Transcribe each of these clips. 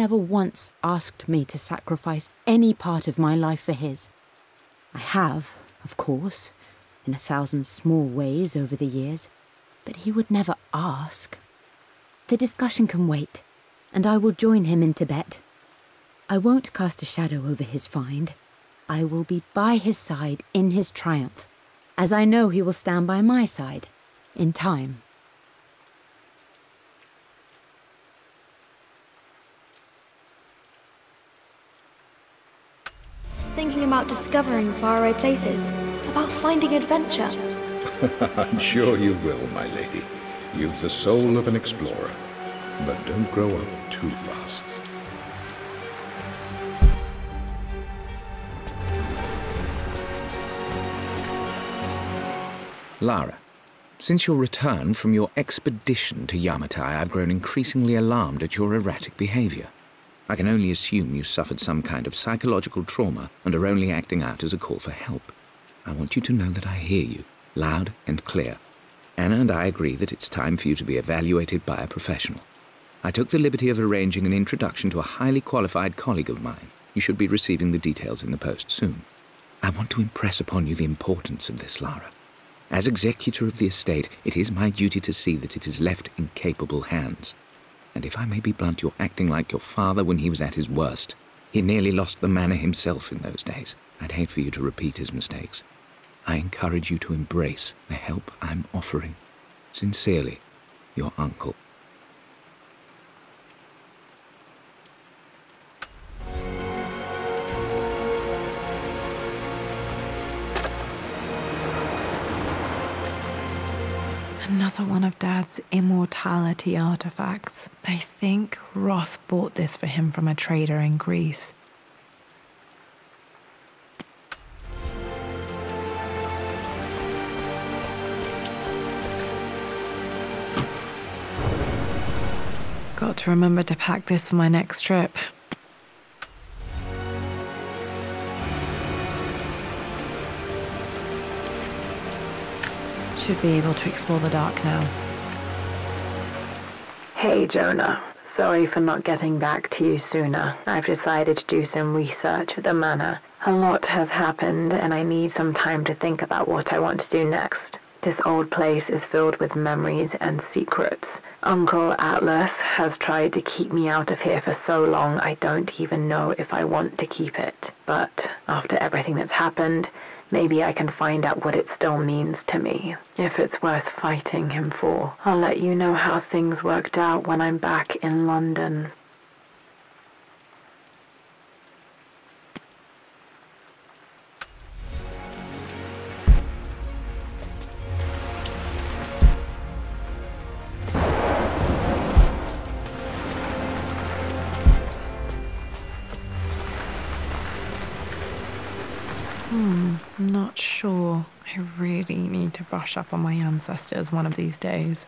never once asked me to sacrifice any part of my life for his. I have, of course, in 1,000 small ways over the years, but he would never ask. The discussion can wait, and I will join him in Tibet. I won't cast a shadow over his find. I will be by his side in his triumph, as I know he will stand by my side, in time. Thinking about discovering faraway places, about finding adventure. I'm sure you will, my lady. You've the soul of an explorer. But don't grow up too fast. Lara, since your return from your expedition to Yamatai, I've grown increasingly alarmed at your erratic behavior. I can only assume you suffered some kind of psychological trauma and are only acting out as a call for help. I want you to know that I hear you, loud and clear. Anna and I agree that it's time for you to be evaluated by a professional. I took the liberty of arranging an introduction to a highly qualified colleague of mine. You should be receiving the details in the post soon. I want to impress upon you the importance of this, Lara. As executor of the estate, it is my duty to see that it is left in capable hands. And if I may be blunt, you're acting like your father when he was at his worst. He nearly lost the manor himself in those days. I'd hate for you to repeat his mistakes. I encourage you to embrace the help I'm offering. Sincerely, your uncle. Another one of Dad's immortality artifacts. I think Roth bought this for him from a trader in Greece. Got to remember to pack this for my next trip. Should be able to explore the dark now. Hey, Jonah. Sorry for not getting back to you sooner. I've decided to do some research at the manor. A lot has happened, and I need some time to think about what I want to do next. This old place is filled with memories and secrets. Uncle Atlas has tried to keep me out of here for so long, I don't even know if I want to keep it. But after everything that's happened, maybe I can find out what it still means to me, if it's worth fighting him for. I'll let you know how things worked out when I'm back in London. I'm not sure. I really need to brush up on my ancestors one of these days.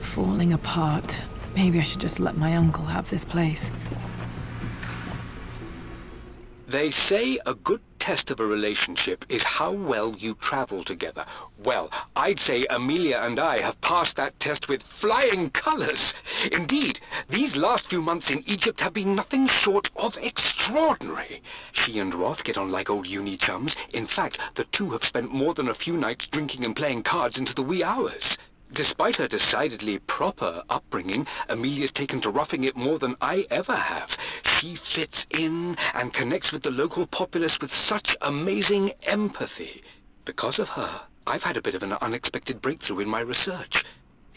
Falling apart. Maybe I should just let my uncle have this place. They say a good test of a relationship is how well you travel together. Well, I'd say Amelia and I have passed that test with flying colors. Indeed, these last few months in Egypt have been nothing short of extraordinary. She and Roth get on like old uni chums. In fact, the two have spent more than a few nights drinking and playing cards into the wee hours. Despite her decidedly proper upbringing, Amelia's taken to roughing it more than I ever have. She fits in and connects with the local populace with such amazing empathy. Because of her, I've had a bit of an unexpected breakthrough in my research.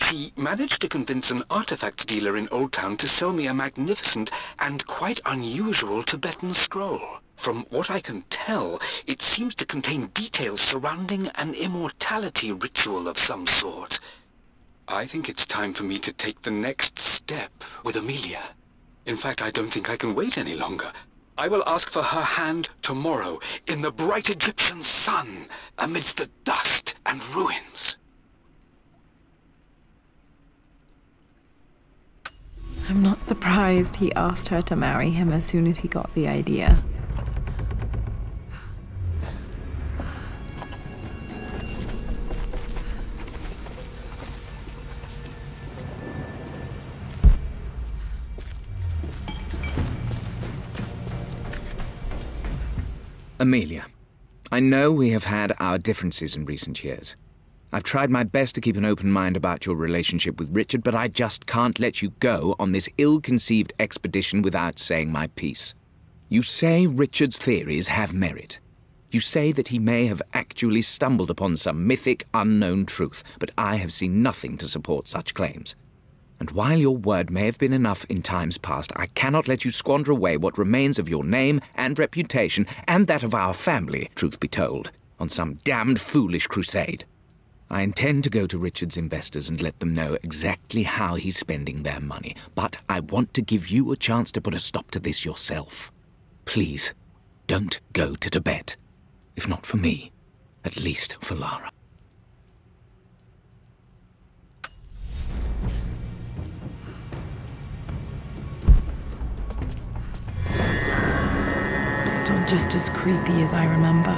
She managed to convince an artifact dealer in Old Town to sell me a magnificent and quite unusual Tibetan scroll. From what I can tell, it seems to contain details surrounding an immortality ritual of some sort. I think it's time for me to take the next step with Amelia. In fact, I don't think I can wait any longer. I will ask for her hand tomorrow in the bright Egyptian sun amidst the dust and ruins. I'm not surprised he asked her to marry him as soon as he got the idea. Amelia, I know we have had our differences in recent years. I've tried my best to keep an open mind about your relationship with Richard, but I just can't let you go on this ill-conceived expedition without saying my piece. You say Richard's theories have merit. You say that he may have actually stumbled upon some mythic, unknown truth, but I have seen nothing to support such claims. And while your word may have been enough in times past, I cannot let you squander away what remains of your name and reputation, and that of our family, truth be told, on some damned foolish crusade. I intend to go to Richard's investors and let them know exactly how he's spending their money, but I want to give you a chance to put a stop to this yourself. Please, don't go to Tibet. If not for me, at least for Lara. Still just as creepy as I remember.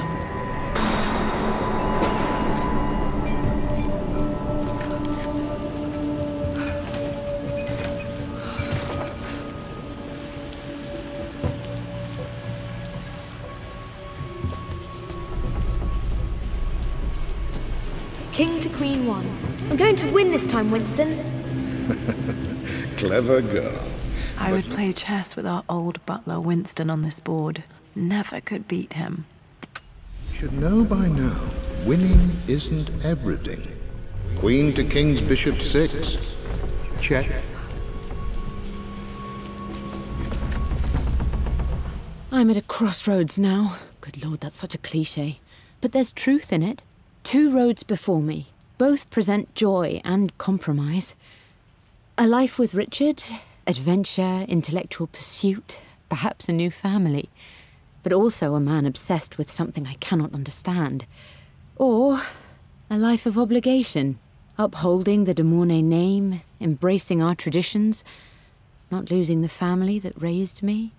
King to Queen 1. I'm going to win this time, Winston. Clever girl. I would play chess with our old butler Winston on this board. Never could beat him. Should know by now, winning isn't everything. Queen to King's Bishop 6. Check. I'm at a crossroads now. Good Lord, that's such a cliché. But there's truth in it. 2 roads before me. Both present joy and compromise. A life with Richard, adventure, intellectual pursuit, perhaps a new family. But also a man obsessed with something I cannot understand. Or a life of obligation, upholding the de Mornay name, embracing our traditions, not losing the family that raised me.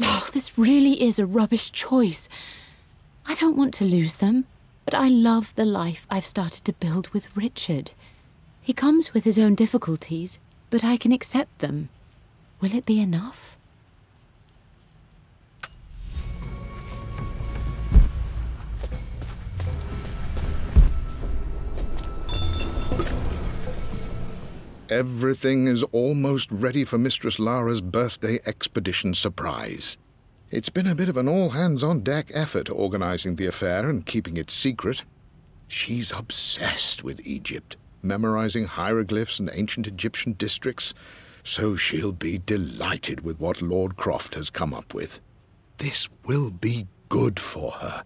Oh, this really is a rubbish choice. I don't want to lose them. But I love the life I've started to build with Richard. He comes with his own difficulties, but I can accept them. Will it be enough? Everything is almost ready for Mistress Lara's birthday expedition surprise. It's been a bit of an all-hands-on-deck effort organizing the affair and keeping it secret. She's obsessed with Egypt, memorizing hieroglyphs and ancient Egyptian districts, so she'll be delighted with what Lord Croft has come up with. This will be good for her.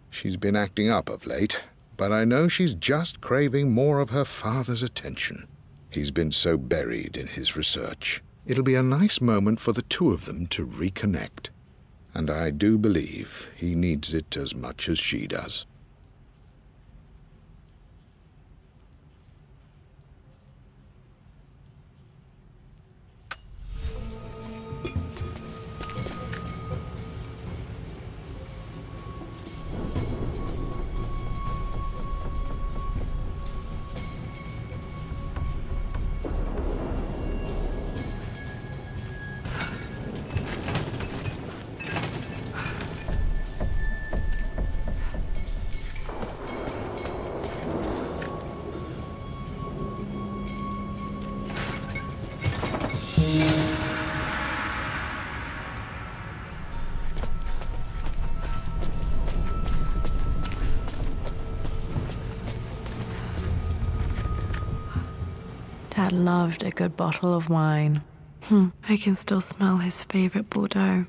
She's been acting up of late, but I know she's just craving more of her father's attention. He's been so buried in his research. It'll be a nice moment for the 2 of them to reconnect. And I do believe he needs it as much as she does. Dad loved a good bottle of wine. I can still smell his favorite Bordeaux.